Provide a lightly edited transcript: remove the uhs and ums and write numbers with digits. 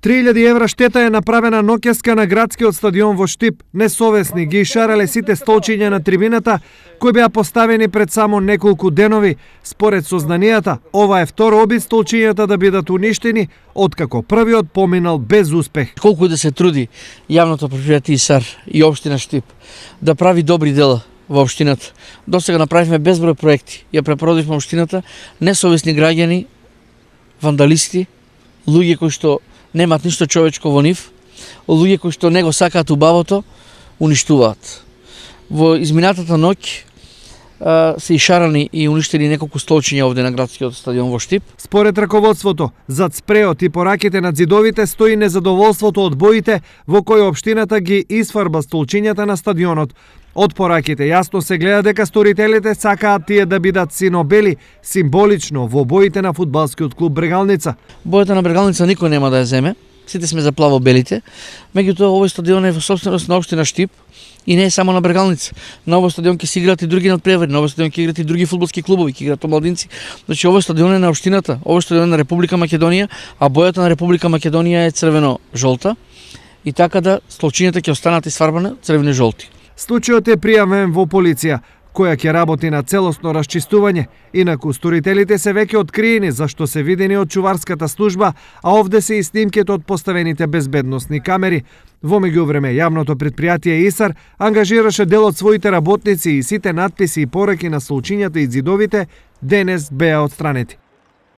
3.000 евра штета е направена ноќеска на градскиот стадион во Штип. Несовесни ги шарале сите столчиња на трибината, кои беа поставени пред само неколку денови. Според сознанијата, ова е втор обид столчињата да бидат уништени, откако првиот поминал без успех. Колку да се труди јавното предпријатие ИСАР и општина Штип да прави добри дела во општината. Досега направивме безброј проекти. Ја препородивме општината, несовесни граѓани, вандалисти, луѓе кои што немаат ништо човечко во нив, луѓе кои што не го сакаат убавото, уништуваат. Во изминатата ноќ се ишарани и уништени неколку столчиња овде на градскиот стадион во Штип. Според раководството, зад спреот и пораките на зидовите стои незадоволството од боите во кои општината ги исфарба столчињата на стадионот. Од пораките јасно се гледа дека сторителите сакаат тие да бидат синобели, символично во боите на фудбалскиот клуб Брегалница. Бојата на Брегалница никој нема да ја земе, сите сме за плаво-белите, меѓутоа овој стадион е во собственост на општина Штип и не е само на Брегалница. На овој стадион ќе се играат и други надпревари, на овој стадион ќе играат и други фудбалски клубови, ќе играат омладинци. Значи овој стадион е на општината, овој стадион е на Република Македонија, а бојата на Република Македонија е црвено-жолта и така да столчињата ќе останат исфарбани црвено-жолти. Случајот е пријавен во полиција, која ќе работи на целосно расчистување. Инаку сторителите се веќе откриени зашто се видени од чуварската служба, а овде се и снимките од поставените безбедносни камери. Во меѓувреме, јавното предпријатие ИСАР ангажираше дел од своите работници и сите натписи и пораки на столчињата и зидовите денес беа отстранети.